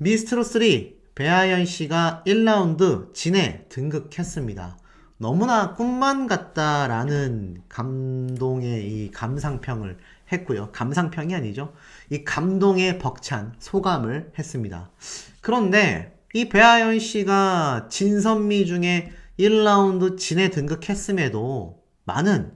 미스트롯 3 배아연 씨가 1라운드 진에 등극했습니다. 너무나 꿈만 같다라는 감동의 이 감상평을 했고요. 감상평이 아니죠. 이 감동에 벅찬 소감을 했습니다. 그런데 이 배아연 씨가 진선미 중에 1라운드 진에 등극했음에도 많은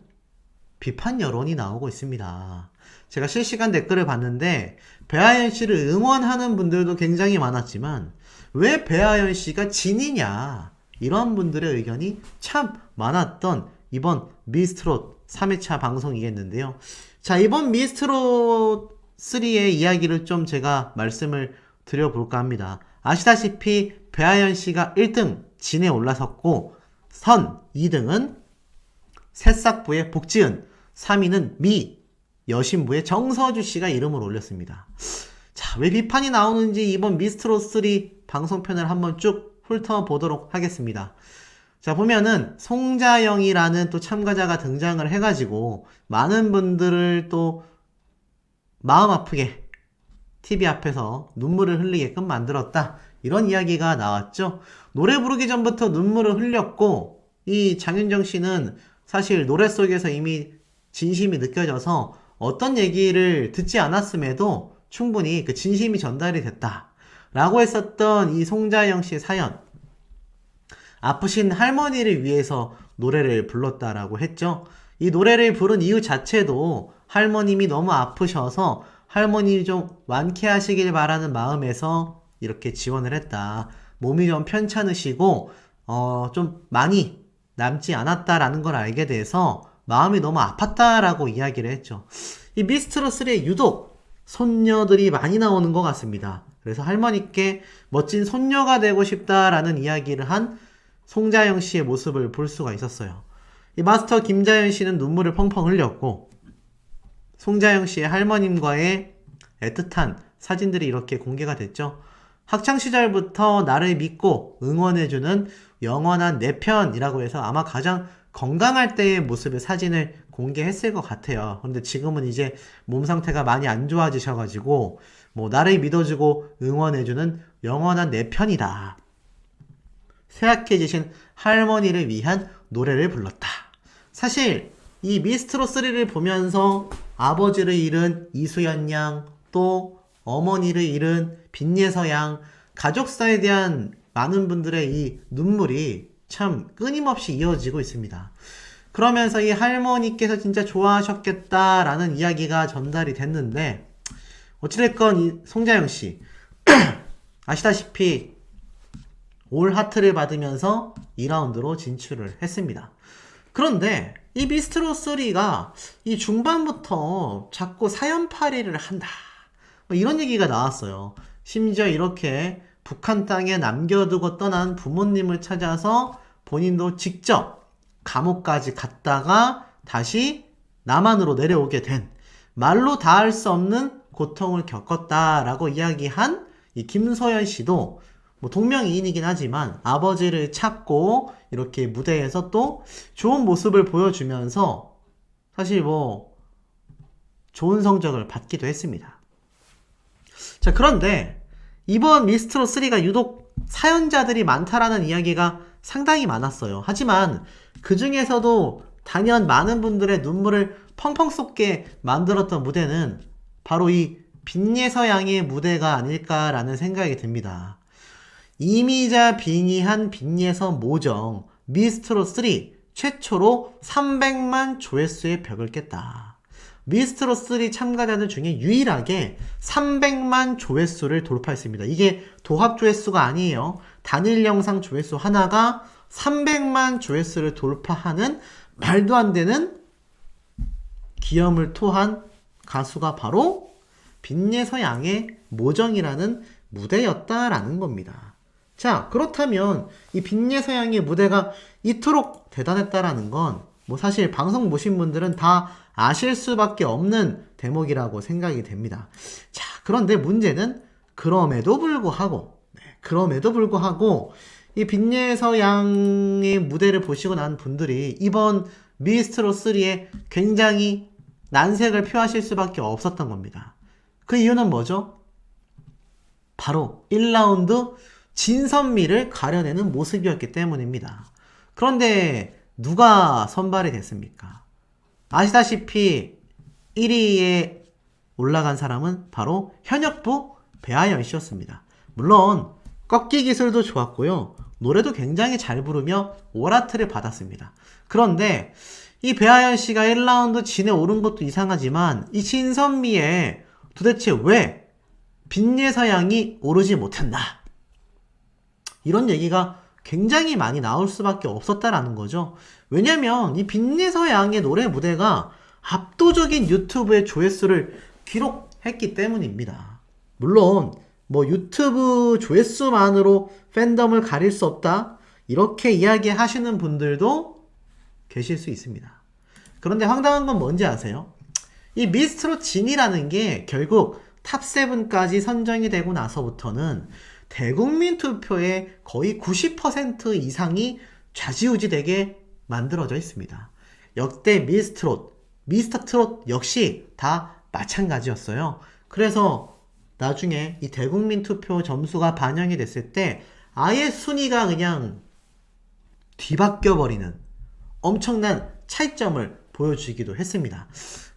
비판 여론이 나오고 있습니다. 제가 실시간 댓글을 봤는데 배아연 씨를 응원하는 분들도 굉장히 많았지만 왜 배아연 씨가 진이냐 이런 분들의 의견이 참 많았던 이번 미스트롯 3회차 방송이겠는데요. 자, 이번 미스트롯 3의 이야기를 좀 제가 말씀을 드려볼까 합니다. 아시다시피 배아연 씨가 1등 진에 올라섰고 선 2등은 새싹부의 복지은, 3위는 미 여신부의 정서주 씨가 이름을 올렸습니다. 자, 왜 비판이 나오는지 이번 미스트롯 3 방송편을 한번 쭉 훑어보도록 하겠습니다. 자, 보면은 송자영이라는 또 참가자가 등장을 해가지고 많은 분들을 또 마음 아프게 TV 앞에서 눈물을 흘리게끔 만들었다, 이런 이야기가 나왔죠. 노래 부르기 전부터 눈물을 흘렸고 이 장윤정 씨는 사실 노래 속에서 이미 진심이 느껴져서 어떤 얘기를 듣지 않았음에도 충분히 그 진심이 전달이 됐다 라고 했었던 이 송자영 씨의 사연, 아프신 할머니를 위해서 노래를 불렀다라고 했죠. 이 노래를 부른 이유 자체도 할머님이 너무 아프셔서 할머니 좀 완쾌하시길 바라는 마음에서 이렇게 지원을 했다. 몸이 좀 편찮으시고 좀 많이 남지 않았다라는 걸 알게 돼서 마음이 너무 아팠다라고 이야기를 했죠. 이 미스트롯 3에 유독 손녀들이 많이 나오는 것 같습니다. 그래서 할머니께 멋진 손녀가 되고 싶다라는 이야기를 한 송자영 씨의 모습을 볼 수가 있었어요. 이 마스터 김자연 씨는 눈물을 펑펑 흘렸고 송자영 씨의 할머님과의 애틋한 사진들이 이렇게 공개가 됐죠. 학창시절부터 나를 믿고 응원해주는 영원한 내 편이라고 해서 아마 가장 건강할 때의 모습의 사진을 공개했을 것 같아요. 그런데 지금은 이제 몸 상태가 많이 안 좋아지셔가지고 뭐 나를 믿어주고 응원해주는 영원한 내 편이다, 쇠약해지신 할머니를 위한 노래를 불렀다. 사실 이 미스트롯 3를 보면서 아버지를 잃은 이수연 양, 또 어머니를 잃은 빈예서 양, 가족사에 대한 많은 분들의 이 눈물이 참 끊임없이 이어지고 있습니다. 그러면서 이 할머니께서 진짜 좋아하셨겠다라는 이야기가 전달이 됐는데, 어찌됐건 이 송자영 씨 아시다시피 올 하트를 받으면서 2라운드로 진출을 했습니다. 그런데 이 미스트롯 3가 이 중반부터 자꾸 사연팔이를 한다, 뭐 이런 얘기가 나왔어요. 심지어 이렇게 북한 땅에 남겨두고 떠난 부모님을 찾아서 본인도 직접 감옥까지 갔다가 다시 남한으로 내려오게 된, 말로 다할 수 없는 고통을 겪었다라고 이야기한 이 김소연 씨도 뭐 동명이인이긴 하지만 아버지를 찾고 이렇게 무대에서 또 좋은 모습을 보여주면서 사실 뭐 좋은 성적을 받기도 했습니다. 자, 그런데 이번 미스트롯 3가 유독 사연자들이 많다라는 이야기가 상당히 많았어요. 하지만 그 중에서도 단연 많은 분들의 눈물을 펑펑 쏟게 만들었던 무대는 바로 이 빈예서 양의 무대가 아닐까라는 생각이 듭니다. 이미자 빙의한 빈예서 모정 미스트롯 3 최초로 300만 조회수의 벽을 깼다. 미스트롯 3 참가자들 중에 유일하게 300만 조회수를 돌파했습니다. 이게 도합 조회수가 아니에요. 단일 영상 조회수 하나가 300만 조회수를 돌파하는 말도 안 되는 기염을 토한 가수가 바로 빈예서 양의 모정이라는 무대였다라는 겁니다. 자, 그렇다면 이 빈예서 양의 무대가 이토록 대단했다라는 건 뭐 사실 방송 보신 분들은 다 아실 수밖에 없는 대목이라고 생각이 됩니다. 자, 그런데 문제는 그럼에도 불구하고 이 빈예서 양의 무대를 보시고 난 분들이 이번 미스트롯 3에 굉장히 난색을 표하실 수밖에 없었던 겁니다. 그 이유는 뭐죠? 바로 1라운드 진선미를 가려내는 모습이었기 때문입니다. 그런데 누가 선발이 됐습니까? 아시다시피 1위에 올라간 사람은 바로 현역부 배아연 씨였습니다. 물론 꺾기 기술도 좋았고요. 노래도 굉장히 잘 부르며 오라트를 받았습니다. 그런데 이 배아연 씨가 1라운드 진에 오른 것도 이상하지만 이 진선미에 도대체 왜 빈예서양이 오르지 못했나? 이런 얘기가 굉장히 많이 나올 수밖에 없었다라는 거죠. 왜냐면 이 빈예서양의 노래 무대가 압도적인 유튜브의 조회수를 기록했기 때문입니다. 물론 뭐 유튜브 조회수만으로 팬덤을 가릴 수 없다 이렇게 이야기하시는 분들도 계실 수 있습니다. 그런데 황당한 건 뭔지 아세요? 이 미스트롯 진이라는 게 결국 탑7까지 선정이 되고 나서부터는 대국민 투표의 거의 90% 이상이 좌지우지되게 만들어져 있습니다. 역대 미스터트롯 역시 다 마찬가지였어요. 그래서 나중에 이 대국민 투표 점수가 반영이 됐을 때 아예 순위가 그냥 뒤바뀌어버리는 엄청난 차이점을 보여주기도 했습니다.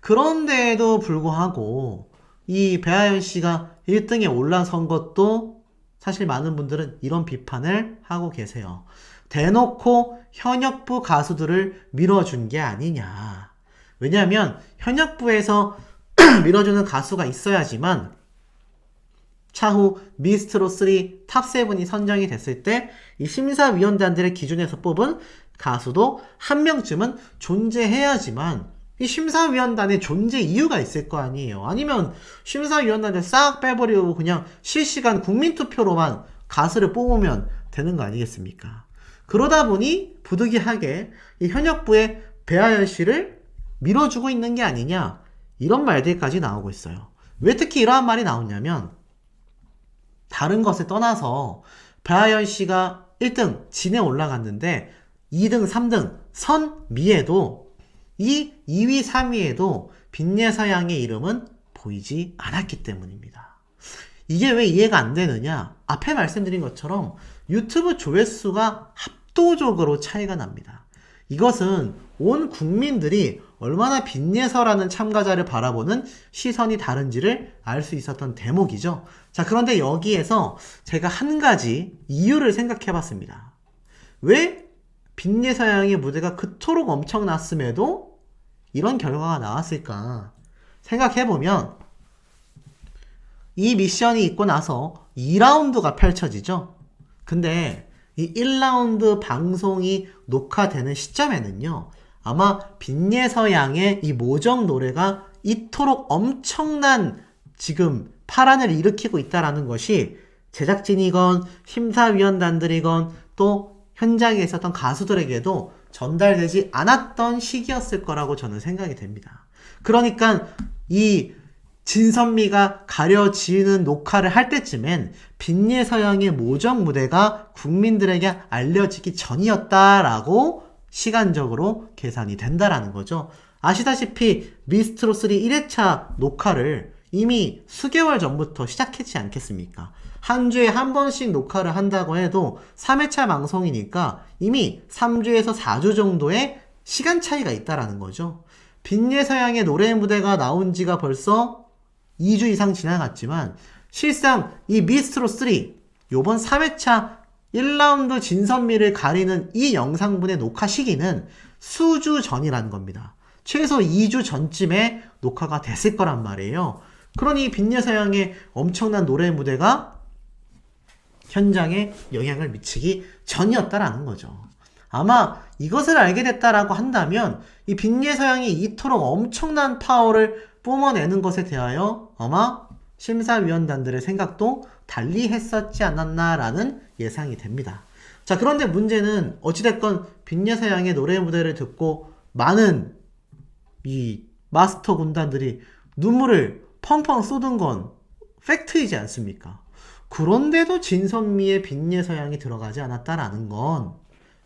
그런데도 불구하고 이 배아연 씨가 1등에 올라선 것도 사실 많은 분들은 이런 비판을 하고 계세요. 대놓고 현역부 가수들을 밀어준 게 아니냐. 왜냐하면 현역부에서 밀어주는 가수가 있어야지만 차후 미스트롯 3 탑7이 선정이 됐을 때 이 심사위원단들의 기준에서 뽑은 가수도 한 명쯤은 존재해야지만 이 심사위원단의 존재 이유가 있을 거 아니에요. 아니면 심사위원단을 싹 빼버리고 그냥 실시간 국민투표로만 가수를 뽑으면 되는 거 아니겠습니까? 그러다 보니 부득이하게 이 현역부의 배아연 씨를 밀어주고 있는 게 아니냐 이런 말들까지 나오고 있어요. 왜 특히 이러한 말이 나오냐면 다른 것을 떠나서 배아연 씨가 1등 진에 올라갔는데 2등, 3등 선미에도 이 2위, 3위에도 빈예서양의 이름은 보이지 않았기 때문입니다. 이게 왜 이해가 안 되느냐? 앞에 말씀드린 것처럼 유튜브 조회수가 압도적으로 차이가 납니다. 이것은 온 국민들이 얼마나 빈예서라는 참가자를 바라보는 시선이 다른지를 알 수 있었던 대목이죠. 자, 그런데 여기에서 제가 한 가지 이유를 생각해 봤습니다. 왜 빈예서양의 무대가 그토록 엄청났음에도 이런 결과가 나왔을까 생각해보면 이 미션이 있고 나서 2라운드가 펼쳐지죠. 근데 이 1라운드 방송이 녹화되는 시점에는요, 아마 빈예서양의 이 모정 노래가 이토록 엄청난 지금 파란을 일으키고 있다라는 것이 제작진이건 심사위원단들이건 또 현장에 있었던 가수들에게도 전달되지 않았던 시기였을 거라고 저는 생각이 됩니다. 그러니까 이 진선미가 가려지는 녹화를 할 때쯤엔 빈예서양의 모정 무대가 국민들에게 알려지기 전이었다라고 시간적으로 계산이 된다라는 거죠. 아시다시피 미스트롯 3 1회차 녹화를 이미 수개월 전부터 시작했지 않겠습니까? 한 주에 한 번씩 녹화를 한다고 해도 3회차 방송이니까 이미 3주에서 4주 정도의 시간 차이가 있다라는 거죠. 빈예서양의 노래 무대가 나온 지가 벌써 2주 이상 지나갔지만 실상 이 미스트롯 3 요번 3회차 1라운드 진선미를 가리는 이 영상분의 녹화 시기는 수주 전이라는 겁니다. 최소 2주 전쯤에 녹화가 됐을 거란 말이에요. 그러니 빈예서양의 엄청난 노래 무대가 현장에 영향을 미치기 전이었다라는 거죠. 아마 이것을 알게 됐다라고 한다면 이 빈예서양이 이토록 엄청난 파워를 뿜어내는 것에 대하여 아마 심사위원단들의 생각도 달리 했었지 않았나라는 예상이 됩니다. 자, 그런데 문제는 어찌됐건 빈예서양의 노래 무대를 듣고 많은 이 마스터 군단들이 눈물을 펑펑 쏟은 건 팩트이지 않습니까? 그런데도 진선미의 빈예서양이 들어가지 않았다라는 건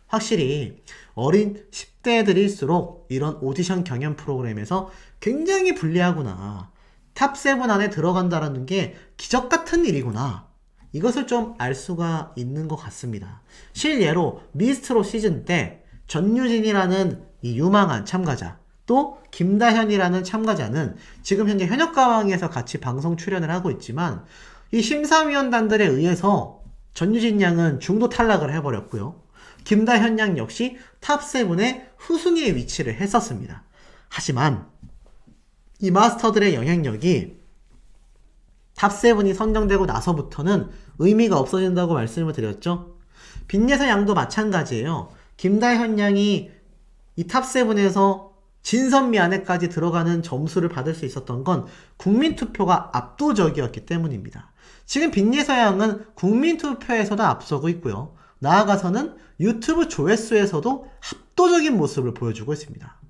확실히 어린 10대들일수록 이런 오디션 경연 프로그램에서 굉장히 불리하구나. 탑7 안에 들어간다라는 게 기적 같은 일이구나. 이것을 좀 알 수가 있는 것 같습니다. 실예로 미스트롯 시즌 때 전유진이라는 이 유망한 참가자, 또 김다현이라는 참가자는 지금 현재 현역가왕에서 같이 방송 출연을 하고 있지만 이 심사위원단들에 의해서 전유진 양은 중도 탈락을 해버렸고요. 김다현 양 역시 탑7의 후순위에 위치를 했었습니다. 하지만 이 마스터들의 영향력이 탑7이 선정되고 나서부터는 의미가 없어진다고 말씀을 드렸죠. 빈예서 양도 마찬가지예요. 김다현 양이 이 탑7에서 진선미 안에까지 들어가는 점수를 받을 수 있었던 건 국민투표가 압도적이었기 때문입니다. 지금 빈예서 양은 국민투표에서도 앞서고 있고요. 나아가서는 유튜브 조회수에서도 압도적인 모습을 보여주고 있습니다.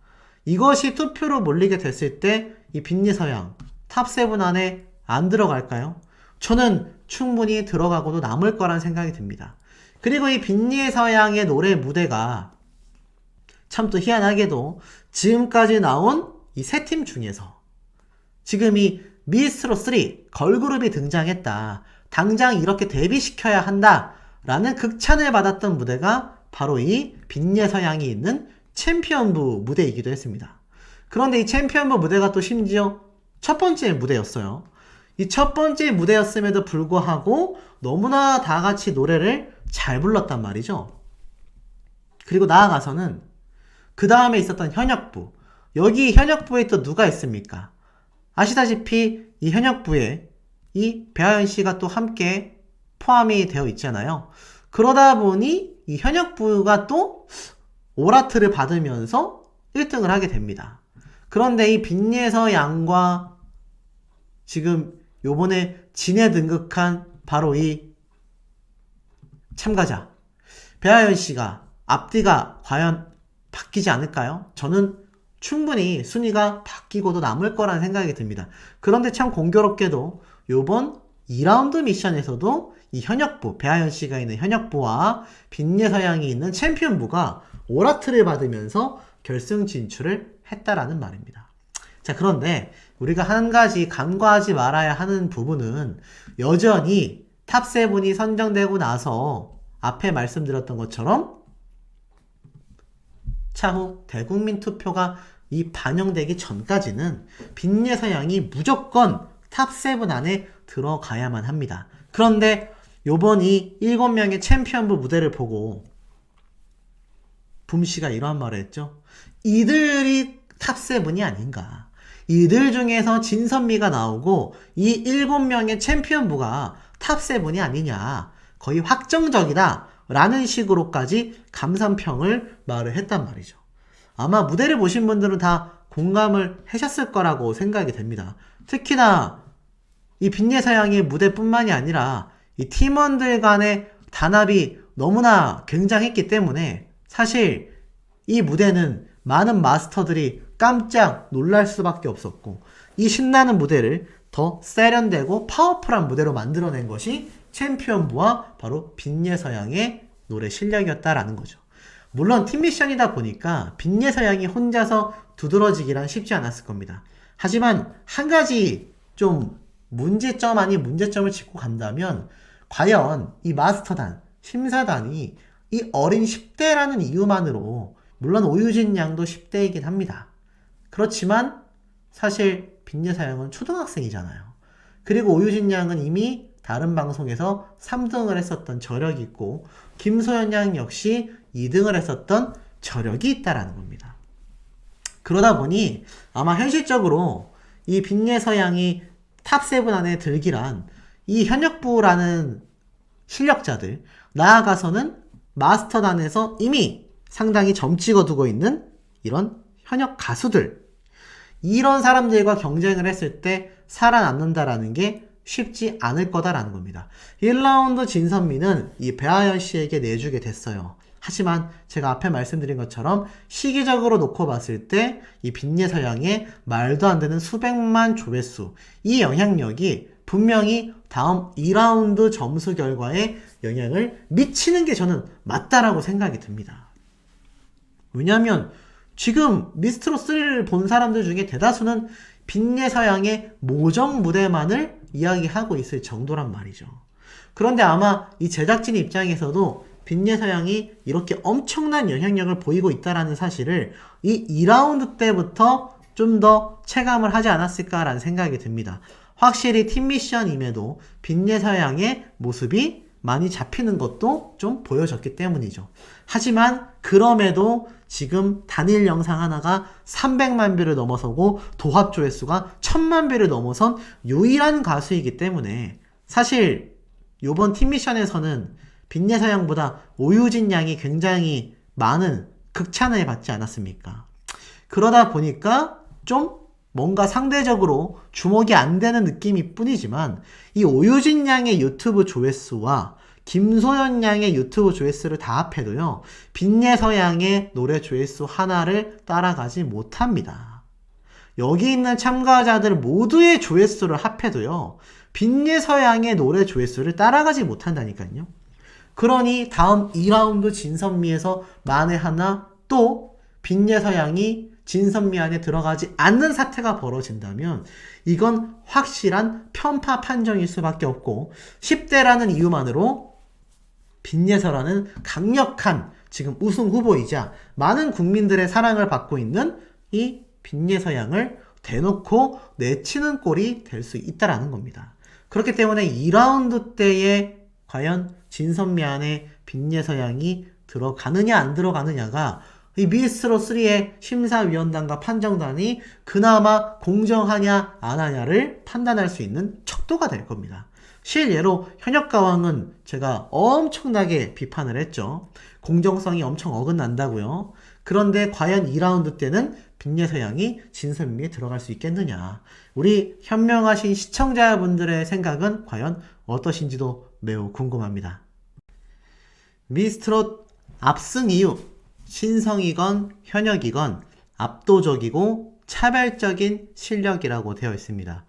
이것이 투표로 몰리게 됐을 때 이 빈예서 양 탑7 안에 안 들어갈까요? 저는 충분히 들어가고도 남을 거란 생각이 듭니다. 그리고 이 빈예서 양의 노래 무대가 참 또 희한하게도 지금까지 나온 이 세 팀 중에서 지금 이 미스트롯 3 걸그룹이 등장했다. 당장 이렇게 데뷔시켜야 한다. 라는 극찬을 받았던 무대가 바로 이 빈예서 양이 있는 챔피언부 무대이기도 했습니다. 그런데 이 챔피언부 무대가 또 심지어 첫 번째 무대였어요. 이 첫 번째 무대였음에도 불구하고 너무나 다 같이 노래를 잘 불렀단 말이죠. 그리고 나아가서는 그 다음에 있었던 현역부. 여기 현역부에 또 누가 있습니까? 아시다시피 이 현역부에 이 배아연 씨가 또 함께 포함이 되어 있잖아요. 그러다 보니 이 현역부가 또 오라트를 받으면서 1등을 하게 됩니다. 그런데 이 빈예서 양과 지금 요번에 진에 등극한 바로 이 참가자 배아연 씨가 앞뒤가 과연 바뀌지 않을까요? 저는 충분히 순위가 바뀌고도 남을 거란 생각이 듭니다. 그런데 참 공교롭게도 요번 2라운드 미션에서도 이 현역부, 배아연 씨가 있는 현역부와 빈예서 양이 있는 챔피언부가 오라트를 받으면서 결승 진출을 했다라는 말입니다. 자, 그런데 우리가 한 가지 간과하지 말아야 하는 부분은 여전히 탑7이 선정되고 나서 앞에 말씀드렸던 것처럼 차후 대국민 투표가 이 반영되기 전까지는 빈예서 양이 무조건 탑7 안에 들어가야만 합니다. 그런데 요번 이 7명의 챔피언부 무대를 보고 붐씨가 이러한 말을 했죠. 이들이 탑7이 아닌가. 이들 중에서 진선미가 나오고 이 7명의 챔피언부가 탑7이 아니냐. 거의 확정적이다. 라는 식으로까지 감상평을 말을 했단 말이죠. 아마 무대를 보신 분들은 다 공감을 하셨을 거라고 생각이 됩니다. 특히나 이 빈예서 양의 무대뿐만이 아니라 이 팀원들 간의 단합이 너무나 굉장했기 때문에 사실 이 무대는 많은 마스터들이 깜짝 놀랄 수밖에 없었고 이 신나는 무대를 더 세련되고 파워풀한 무대로 만들어낸 것이 챔피언부와 바로 빈예서 양의 노래 실력이었다라는 거죠. 물론 팀 미션이다 보니까 빈예서 양이 혼자서 두드러지기란 쉽지 않았을 겁니다. 하지만 한 가지 좀 문제점 아닌 문제점을 짚고 간다면 과연 이 마스터단, 심사단이 이 어린 10대라는 이유만으로 물론 오유진 양도 10대이긴 합니다. 그렇지만 사실 빈예서 양은 초등학생이잖아요. 그리고 오유진 양은 이미 다른 방송에서 3등을 했었던 저력이 있고 김소연 양 역시 2등을 했었던 저력이 있다라는 겁니다. 그러다 보니 아마 현실적으로 이 빈예서 양이 탑7 안에 들기란 이 현역부라는 실력자들, 나아가서는 마스터단에서 이미 상당히 점 찍어두고 있는 이런 현역 가수들, 이런 사람들과 경쟁을 했을 때 살아남는다라는 게 쉽지 않을 거다라는 겁니다. 1라운드 진선미는 이 배아연 씨에게 내주게 됐어요. 하지만 제가 앞에 말씀드린 것처럼 시기적으로 놓고 봤을 때 이 빈예서 양의 말도 안 되는 수백만 조회수, 이 영향력이 분명히 다음 2라운드 점수 결과에 영향을 미치는 게 저는 맞다라고 생각이 듭니다. 왜냐하면 지금 미스트롯 3를 본 사람들 중에 대다수는 빈예서 양의 모정 무대만을 이야기하고 있을 정도란 말이죠. 그런데 아마 이 제작진 입장에서도 빈예서양이 이렇게 엄청난 영향력을 보이고 있다라는 사실을 이 2라운드 때부터 좀 더 체감을 하지 않았을까라는 생각이 듭니다. 확실히 팀 미션임에도 빈예서양의 모습이 많이 잡히는 것도 좀 보여졌기 때문이죠. 하지만 그럼에도 지금 단일 영상 하나가 300만 뷰를 넘어서고 도합 조회수가 1000만 뷰를 넘어선 유일한 가수이기 때문에 사실 이번 팀 미션에서는 빈예서양보다 오유진 양이 굉장히 많은 극찬을 받지 않았습니까? 그러다 보니까 좀 뭔가 상대적으로 주목이 안 되는 느낌일 뿐이지만 이 오유진 양의 유튜브 조회수와 김소연 양의 유튜브 조회수를 다 합해도요, 빈예서 양의 노래 조회수 하나를 따라가지 못합니다. 여기 있는 참가자들 모두의 조회수를 합해도요, 빈예서 양의 노래 조회수를 따라가지 못한다니까요. 그러니 다음 2라운드 진선미에서 만에 하나 또 빈예서 양이 진선미 안에 들어가지 않는 사태가 벌어진다면 이건 확실한 편파 판정일 수밖에 없고 10대라는 이유만으로 빈예서라는 강력한 지금 우승 후보이자 많은 국민들의 사랑을 받고 있는 이 빈예서 양을 대놓고 내치는 꼴이 될 수 있다라는 겁니다. 그렇기 때문에 2라운드 때에 과연 진선미 안에 빈예서 양이 들어가느냐 안 들어가느냐가 이 미스트롯3의 심사위원단과 판정단이 그나마 공정하냐 안 하냐를 판단할 수 있는 척도가 될 겁니다. 실예로 현역가왕은 제가 엄청나게 비판을 했죠. 공정성이 엄청 어긋난다고요. 그런데 과연 2라운드 때는 빈예서 양이 진선미에 들어갈 수 있겠느냐. 우리 현명하신 시청자분들의 생각은 과연 어떠신지도 매우 궁금합니다. 미스트롯 압승 이유, 신성이건 현역이건 압도적이고 차별적인 실력이라고 되어 있습니다.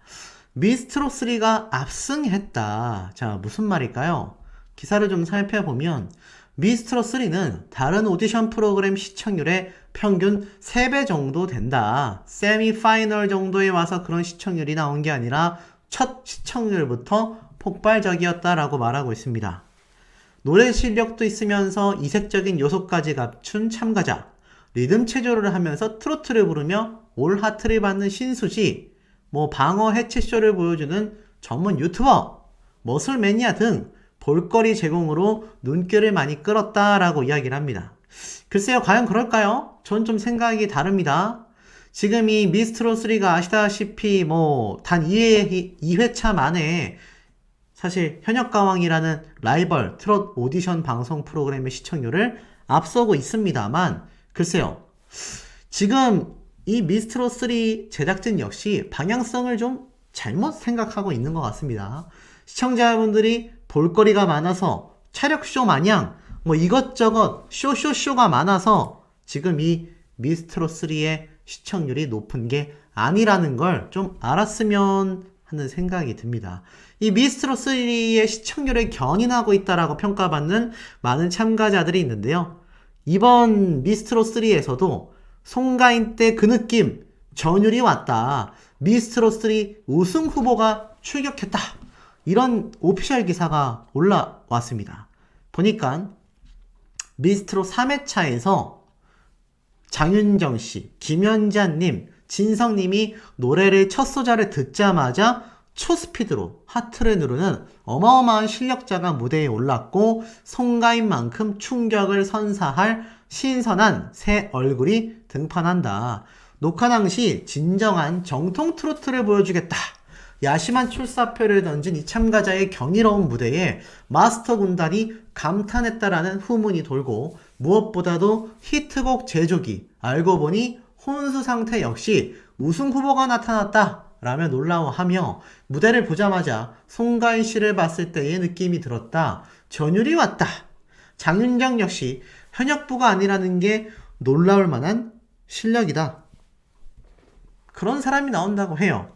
미스트롯3가 압승했다. 자, 무슨 말일까요? 기사를 좀 살펴보면 미스트롯3는 다른 오디션 프로그램 시청률의 평균 3배 정도 된다. 세미파이널 정도에 와서 그런 시청률이 나온 게 아니라 첫 시청률부터 폭발적이었다라고 말하고 있습니다. 노래 실력도 있으면서 이색적인 요소까지 갖춘 참가자, 리듬 체조를 하면서 트로트를 부르며 올 하트를 받는 신수지, 방어 해체쇼를 보여주는 전문 유튜버, 머슬 매니아 등 볼거리 제공으로 눈길을 많이 끌었다라고 이야기를 합니다. 글쎄요, 과연 그럴까요? 전 좀 생각이 다릅니다. 지금 이 미스트롯3가 아시다시피 단 2회차 만에 사실 현역가왕이라는 라이벌 트롯 오디션 방송 프로그램의 시청률을 앞서고 있습니다만 글쎄요, 지금 이 미스트롯3 제작진 역시 방향성을 좀 잘못 생각하고 있는 것 같습니다. 시청자분들이 볼거리가 많아서 차력쇼 마냥 이것저것 쇼가 많아서 지금 이 미스트롯3의 시청률이 높은 게 아니라는 걸 좀 알았으면 하는 생각이 듭니다. 이 미스트롯3의 시청률을 견인하고 있다라고 평가받는 많은 참가자들이 있는데요. 이번 미스트롯3에서도 송가인 때 그 느낌, 전율이 왔다. 미스트롯3 우승 후보가 출격했다. 이런 오피셜 기사가 올라왔습니다. 보니까 미스트롯 3회차에서 장윤정씨, 김연자님, 진성님이 노래를 첫 소절을 듣자마자 초스피드로 하트를 누르는 어마어마한 실력자가 무대에 올랐고 송가인만큼 충격을 선사할 신선한 새 얼굴이 등판한다. 녹화 당시 진정한 정통 트로트를 보여주겠다. 야심한 출사표를 던진 이 참가자의 경이로운 무대에 마스터 군단이 감탄했다라는 후문이 돌고 무엇보다도 히트곡 제조기, 알고 보니 혼수 상태 역시 우승 후보가 나타났다 라며 놀라워하며 무대를 보자마자 송가인 씨를 봤을 때의 느낌이 들었다. 전율이 왔다. 장윤정 역시 현역부가 아니라는 게 놀라울 만한 실력이다. 그런 사람이 나온다고 해요.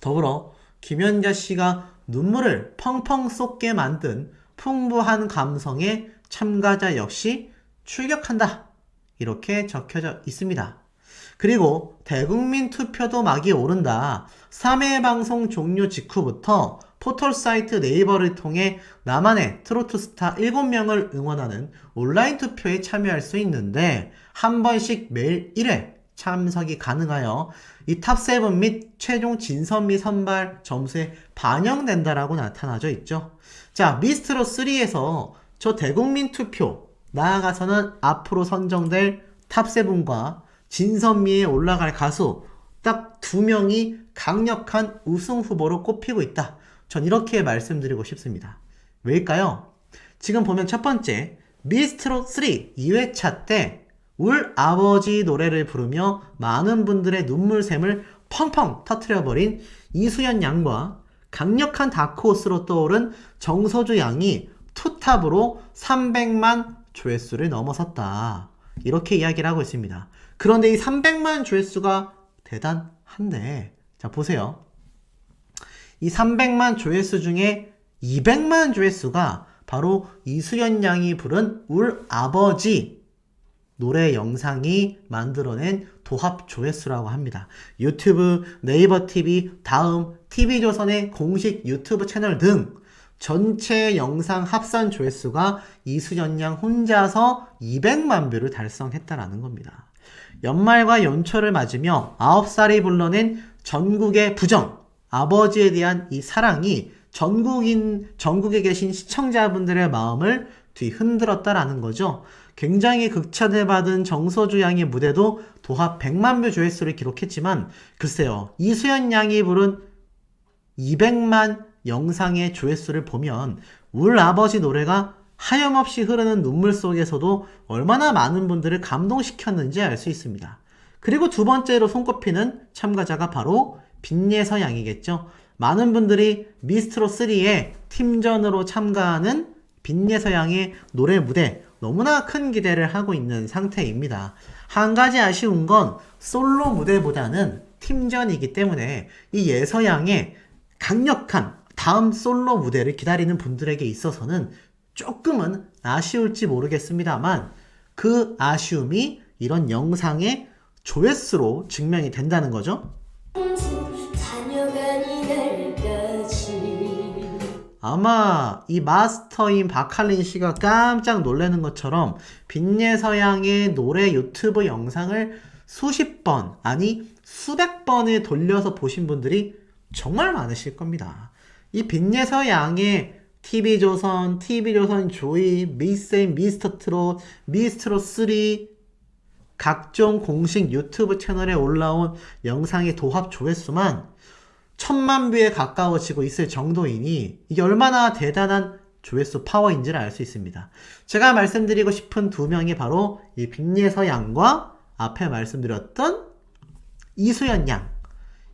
더불어 김연자 씨가 눈물을 펑펑 쏟게 만든 풍부한 감성의 참가자 역시 출격한다. 이렇게 적혀져 있습니다. 그리고 대국민 투표도 막이 오른다. 3회 방송 종료 직후부터 포털 사이트 네이버를 통해 나만의 트로트 스타 7명을 응원하는 온라인 투표에 참여할 수 있는데 한 번씩 매일 1회 참석이 가능하여 이 탑7 및 최종 진선미 선발 점수에 반영된다라고 나타나져 있죠. 자, 미스트롯3에서 저 대국민 투표 나아가서는 앞으로 선정될 탑7과 진선미에 올라갈 가수 딱 2명이 강력한 우승 후보로 꼽히고 있다. 전 이렇게 말씀드리고 싶습니다. 왜일까요? 지금 보면 첫 번째, 미스트롯3 2회차 때 울 아버지 노래를 부르며 많은 분들의 눈물샘을 펑펑 터트려버린 이수연 양과 강력한 다크호스로 떠오른 정서주 양이 투탑으로 300만 조회수를 넘어섰다. 이렇게 이야기를 하고 있습니다. 그런데 이 300만 조회수가 대단한데, 자 보세요. 이 300만 조회수 중에 200만 조회수가 바로 이수연 양이 부른 울 아버지 노래 영상이 만들어낸 도합 조회수라고 합니다. 유튜브, 네이버 TV, 다음, TV조선의 공식 유튜브 채널 등 전체 영상 합산 조회수가 이수연 양 혼자서 200만 뷰를 달성했다라는 겁니다. 연말과 연초를 맞으며 9살이 불러낸 전국의 부정, 아버지에 대한 이 사랑이 전국에 계신 시청자분들의 마음을 뒤흔들었다라는 거죠. 굉장히 극찬을 받은 정서주 양의 무대도 도합 100만 뷰 조회수를 기록했지만 글쎄요, 이수연 양이 부른 200만 영상의 조회수를 보면 울 아버지 노래가 하염없이 흐르는 눈물 속에서도 얼마나 많은 분들을 감동시켰는지 알 수 있습니다. 그리고 두 번째로 손꼽히는 참가자가 바로 빈예서 양이겠죠. 많은 분들이 미스트롯3의 팀전으로 참가하는 빈예서 양의 노래 무대 너무나 큰 기대를 하고 있는 상태입니다. 한 가지 아쉬운 건 솔로 무대보다는 팀전이기 때문에 이 예서 양의 강력한 다음 솔로 무대를 기다리는 분들에게 있어서는 조금은 아쉬울지 모르겠습니다만 그 아쉬움이 이런 영상의 조회수로 증명이 된다는 거죠. 아마 이 마스터인 박할린 씨가 깜짝 놀라는 것처럼 빈예서 양의 노래 유튜브 영상을 수십 번, 아니 수백 번을 돌려서 보신 분들이 정말 많으실 겁니다. 이 빈예서 양의 TV조선, 조이, 미스인, 미스터트롯, 미스트롯3 각종 공식 유튜브 채널에 올라온 영상의 도합 조회수만 1000만 뷰에 가까워지고 있을 정도이니 이게 얼마나 대단한 조회수 파워인지를 알 수 있습니다. 제가 말씀드리고 싶은 두 명이 바로 이 빈예서 양과 앞에 말씀드렸던 이수연 양.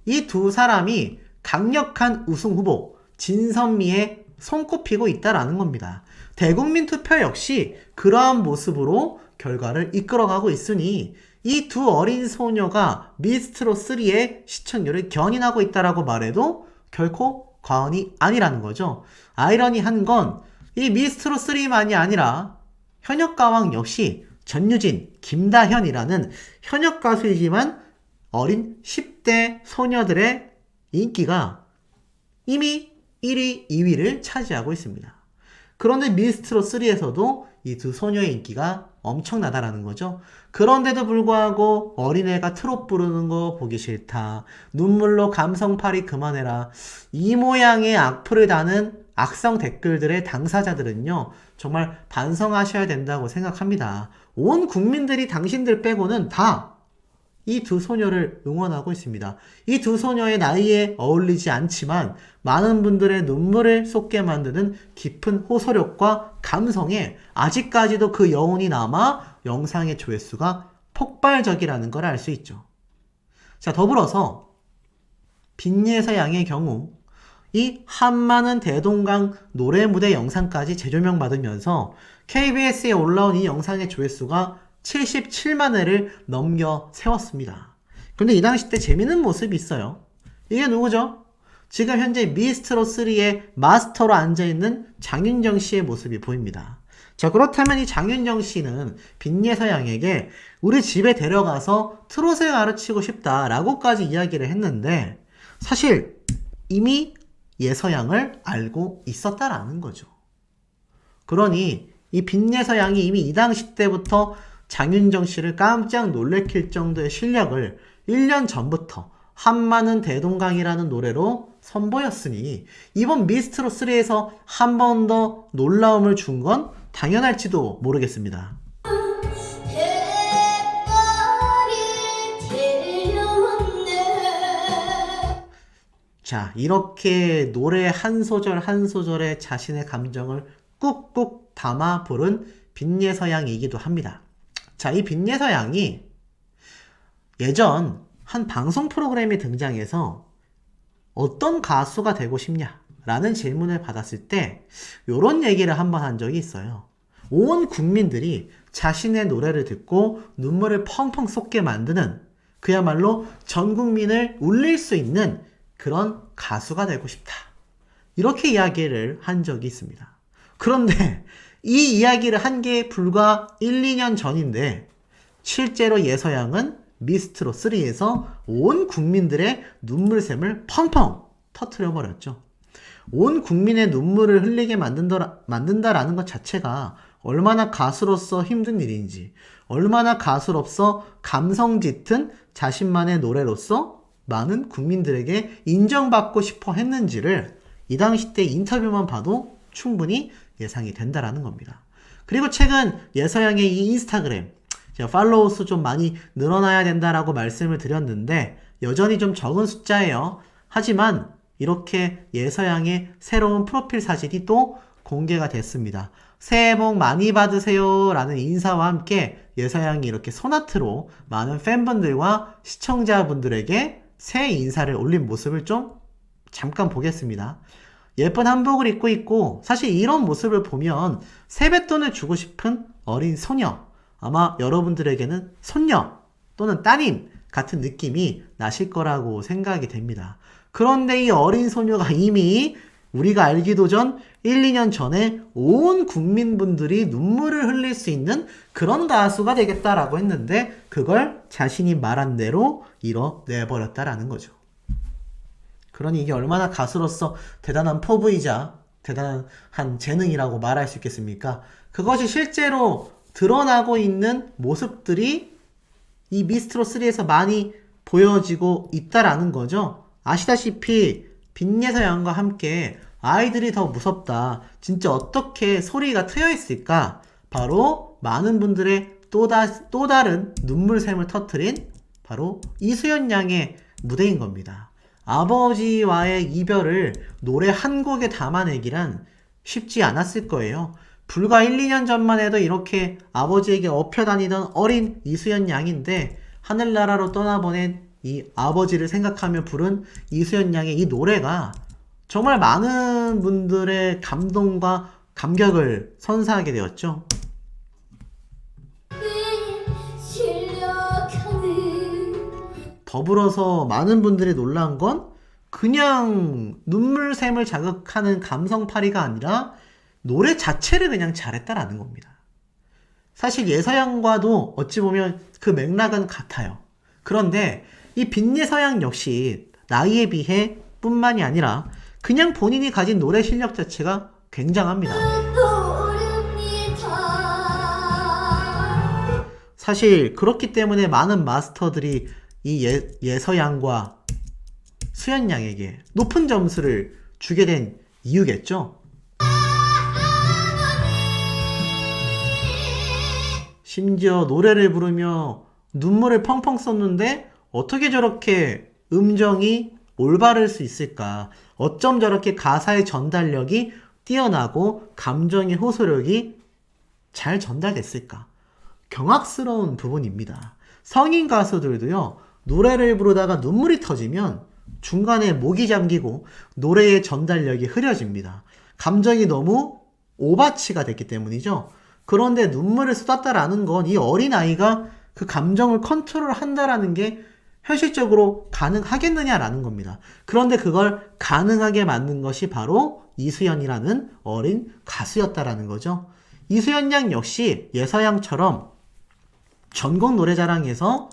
이 두 사람이 강력한 우승 후보 진선미에 손꼽히고 있다라는 겁니다. 대국민 투표 역시 그러한 모습으로 결과를 이끌어가고 있으니 이 두 어린 소녀가 미스트롯3의 시청률을 견인하고 있다라고 말해도 결코 과언이 아니라는 거죠. 아이러니한 건 이 미스트롯3만이 아니라 현역가왕 역시 전유진, 김다현이라는 현역 가수이지만 어린 10대 소녀들의 인기가 이미 1위, 2위를 차지하고 있습니다. 그런데 미스트롯3에서도 이 두 소녀의 인기가 엄청나다라는 거죠. 그런데도 불구하고 어린애가 트롯 부르는 거 보기 싫다. 눈물로 감성팔이 그만해라. 이 모양의 악플을 다는 악성 댓글들의 당사자들은요. 정말 반성하셔야 된다고 생각합니다. 온 국민들이 당신들 빼고는 다 이 두 소녀를 응원하고 있습니다. 이 두 소녀의 나이에 어울리지 않지만 많은 분들의 눈물을 쏟게 만드는 깊은 호소력과 감성에 아직까지도 그 여운이 남아 영상의 조회수가 폭발적이라는 걸 알 수 있죠. 자, 더불어서 빈예서 양의 경우 이 한많은 대동강 노래 무대 영상까지 재조명받으면서 KBS에 올라온 이 영상의 조회수가 77만 회를 넘겨 세웠습니다. 그런데 이 당시 때 재밌는 모습이 있어요. 이게 누구죠? 지금 현재 미스트롯3의 마스터로 앉아있는 장윤정 씨의 모습이 보입니다. 자, 그렇다면 이 장윤정 씨는 빈예서 양에게 우리 집에 데려가서 트롯을 가르치고 싶다라고까지 이야기를 했는데 사실 이미 예서양을 알고 있었다라는 거죠. 그러니 이 빈예서양이 이미 이 당시 때부터 장윤정 씨를 깜짝 놀래킬 정도의 실력을 1년 전부터 한마는 대동강이라는 노래로 선보였으니 이번 미스트로 3에서 한 번 더 놀라움을 준 건 당연할지도 모르겠습니다. 자, 이렇게 노래 한 소절 한 소절에 자신의 감정을 꾹꾹 담아 부른 빈예서양이기도 합니다. 자, 이 빈예서양이 예전 한 방송 프로그램에 등장해서 어떤 가수가 되고 싶냐? 라는 질문을 받았을 때 이런 얘기를 한번 한 적이 있어요. 온 국민들이 자신의 노래를 듣고 눈물을 펑펑 쏟게 만드는 그야말로 전 국민을 울릴 수 있는 그런 가수가 되고 싶다. 이렇게 이야기를 한 적이 있습니다. 그런데 이 이야기를 한 게 불과 1, 2년 전인데 실제로 예서양은 미스트로 3에서 온 국민들의 눈물샘을 펑펑 터트려 버렸죠. 온 국민의 눈물을 흘리게 만든다라는 것 자체가 얼마나 가수로서 힘든 일인지, 얼마나 가수로서 감성 짙은 자신만의 노래로서 많은 국민들에게 인정받고 싶어 했는지를 이 당시 때 인터뷰만 봐도 충분히 예상이 된다라는 겁니다. 그리고 최근 예서양의 이 인스타그램, 제가 팔로워 수 좀 많이 늘어나야 된다라고 말씀을 드렸는데 여전히 좀 적은 숫자예요. 하지만 이렇게 예서양의 새로운 프로필 사진이 또 공개가 됐습니다. 새해 복 많이 받으세요 라는 인사와 함께 예서양이 이렇게 소나트로 많은 팬분들과 시청자분들에게 새해 인사를 올린 모습을 좀 잠깐 보겠습니다. 예쁜 한복을 입고 있고 사실 이런 모습을 보면 세뱃돈을 주고 싶은 어린 소녀, 아마 여러분들에게는 손녀 또는 따님 같은 느낌이 나실 거라고 생각이 됩니다. 그런데 이 어린 소녀가 이미 우리가 알기도 전 1, 2년 전에 온 국민분들이 눈물을 흘릴 수 있는 그런 가수가 되겠다라고 했는데 그걸 자신이 말한 대로 이뤄내버렸다라는 거죠. 그러니 이게 얼마나 가수로서 대단한 포부이자 대단한 재능이라고 말할 수 있겠습니까? 그것이 실제로 드러나고 있는 모습들이 이 미스트로 3에서 많이 보여지고 있다라는 거죠. 아시다시피 빈예서양과 함께 아이들이 더 무섭다. 진짜 어떻게 소리가 트여 있을까? 바로 많은 분들의 또 다른 눈물샘을 터뜨린 바로 이수연 양의 무대인 겁니다. 아버지와의 이별을 노래 한 곡에 담아내기란 쉽지 않았을 거예요. 불과 1, 2년 전만 해도 이렇게 아버지에게 업혀다니던 어린 이수연 양인데 하늘나라로 떠나보낸 이 아버지를 생각하며 부른 이수연 양의 이 노래가 정말 많은 분들의 감동과 감격을 선사하게 되었죠. 더불어서 많은 분들이 놀란 건 그냥 눈물샘을 자극하는 감성파리가 아니라 노래 자체를 그냥 잘했다라는 겁니다. 사실 예서양과도 어찌 보면 그 맥락은 같아요. 그런데 이 빈예서양 역시 나이에 비해 뿐만이 아니라 그냥 본인이 가진 노래 실력 자체가 굉장합니다. 사실 그렇기 때문에 많은 마스터들이 이 예서양과 수연 양에게 높은 점수를 주게 된 이유겠죠. 심지어 노래를 부르며 눈물을 펑펑 쏟는데 어떻게 저렇게 음정이 올바를 수 있을까? 어쩜 저렇게 가사의 전달력이 뛰어나고 감정의 호소력이 잘 전달됐을까? 경악스러운 부분입니다. 성인 가수들도요, 노래를 부르다가 눈물이 터지면 중간에 목이 잠기고 노래의 전달력이 흐려집니다. 감정이 너무 오바치가 됐기 때문이죠. 그런데 눈물을 쏟았다라는 건 이 어린아이가 그 감정을 컨트롤 한다라는 게 현실적으로 가능하겠느냐라는 겁니다. 그런데 그걸 가능하게 만든 것이 바로 이수연이라는 어린 가수였다라는 거죠. 이수연 양 역시 예서양처럼 전국 노래자랑에서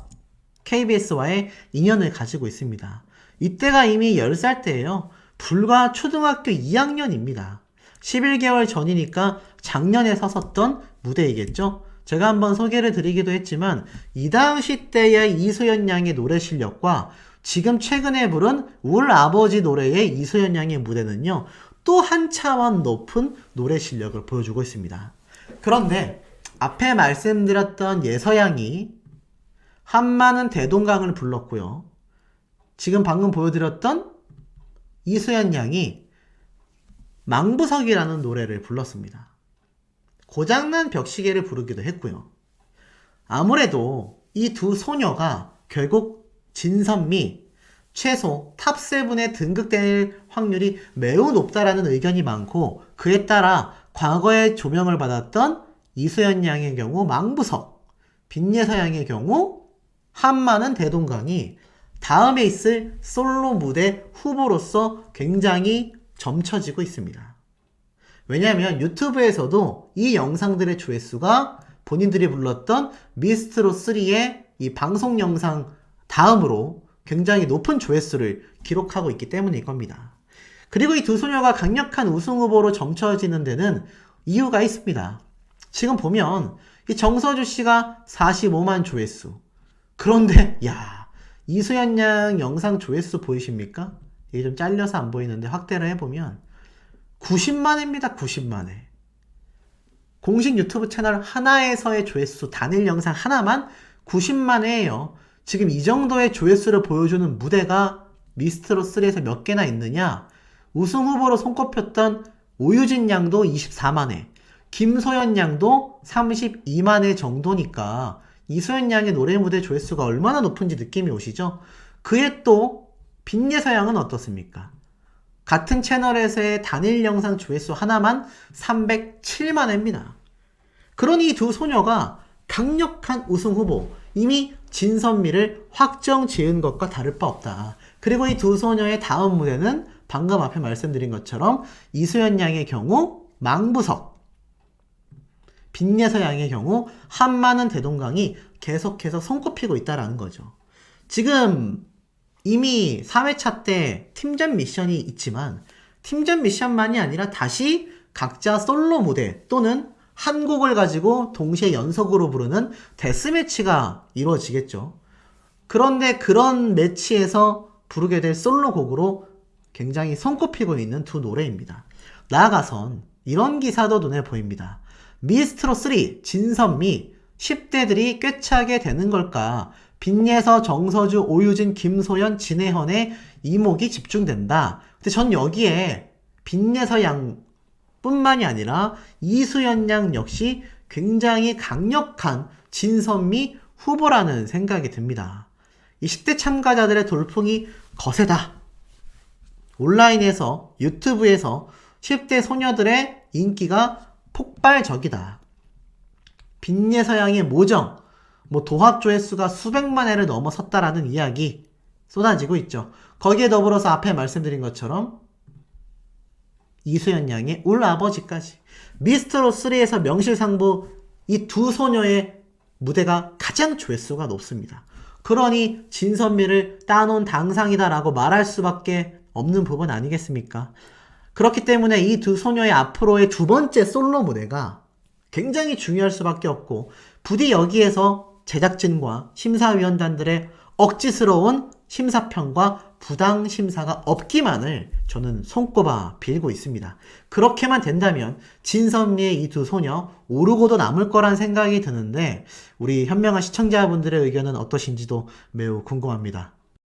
KBS와의 인연을 가지고 있습니다. 이때가 이미 10살 때예요. 불과 초등학교 2학년입니다. 11개월 전이니까 작년에 섰었던 무대이겠죠? 제가 한번 소개를 드리기도 했지만 이 당시 때의 이소연 양의 노래 실력과 지금 최근에 부른 울 아버지 노래의 이소연 양의 무대는요, 또 한 차원 높은 노래 실력을 보여주고 있습니다. 그런데 앞에 말씀드렸던 예서양이 한마는 대동강을 불렀고요. 지금 방금 보여드렸던 이수연 양이 망부석이라는 노래를 불렀습니다. 고장난 벽시계를 부르기도 했고요. 아무래도 이 두 소녀가 결국 진선미 최소 탑7에 등극될 확률이 매우 높다라는 의견이 많고, 그에 따라 과거에 조명을 받았던 이수연 양의 경우 망부석, 빈예서 양의 경우 한마는 대동강이 다음에 있을 솔로 무대 후보로서 굉장히 점쳐지고 있습니다. 왜냐하면 유튜브에서도 이 영상들의 조회수가 본인들이 불렀던 미스트롯3의 이 방송 영상 다음으로 굉장히 높은 조회수를 기록하고 있기 때문일 겁니다. 그리고 이 두 소녀가 강력한 우승 후보로 점쳐지는 데는 이유가 있습니다. 지금 보면 이 정서주 씨가 45만 조회수. 그런데 이수연 양 영상 조회수 보이십니까? 이게 좀 잘려서 안 보이는데 확대를 해보면 90만회입니다. 90만회. 공식 유튜브 채널 하나에서의 조회수 단일 영상 하나만 90만회예요. 지금 이 정도의 조회수를 보여주는 무대가 미스트롯3에서 몇 개나 있느냐? 우승 후보로 손꼽혔던 오유진 양도 24만회, 김소연 양도 32만회 정도니까 이소연 양의 노래 무대 조회수가 얼마나 높은지 느낌이 오시죠? 그에 또 빈예서 양은 어떻습니까? 같은 채널에서의 단일 영상 조회수 하나만 307만회입니다. 그러니 이 두 소녀가 강력한 우승 후보, 이미 진선미를 확정 지은 것과 다를 바 없다. 그리고 이 두 소녀의 다음 무대는 방금 앞에 말씀드린 것처럼 이수연 양의 경우 망부석, 빈예서 양의 경우 한마는 대동강이 계속해서 손꼽히고 있다는 거죠. 지금 이미 3회차 때 팀전 미션이 있지만 팀전 미션만이 아니라 다시 각자 솔로 무대 또는 한 곡을 가지고 동시에 연속으로 부르는 데스매치가 이루어지겠죠. 그런데 그런 매치에서 부르게 될 솔로곡으로 굉장히 손꼽히고 있는 두 노래입니다. 나아가선 이런 기사도 눈에 보입니다. 미스트롯3 진선미 10대들이 꿰차게 되는 걸까? 빈예서, 정서주, 오유진, 김소연, 진혜헌의 이목이 집중된다. 근데 전 여기에 빈예서 양 뿐만이 아니라 이수연 양 역시 굉장히 강력한 진선미 후보라는 생각이 듭니다. 이 10대 참가자들의 돌풍이 거세다. 온라인에서, 유튜브에서 10대 소녀들의 인기가 폭발적이다. 빈예서 양의 모정, 도합 조회수가 수백만 회를 넘어섰다라는 이야기 쏟아지고 있죠. 거기에 더불어서 앞에 말씀드린 것처럼 이수연 양의 울 아버지까지 미스트롯3에서 명실상부 이 두 소녀의 무대가 가장 조회수가 높습니다. 그러니 진선미를 따놓은 당상이다라고 말할 수밖에 없는 부분 아니겠습니까? 그렇기 때문에 이 두 소녀의 앞으로의 두 번째 솔로 무대가 굉장히 중요할 수밖에 없고, 부디 여기에서 제작진과 심사위원단들의 억지스러운 심사평과 부당 심사가 없기만을 저는 손꼽아 빌고 있습니다. 그렇게만 된다면 진선미의 이 두 소녀 오르고도 남을 거란 생각이 드는데, 우리 현명한 시청자분들의 의견은 어떠신지도 매우 궁금합니다.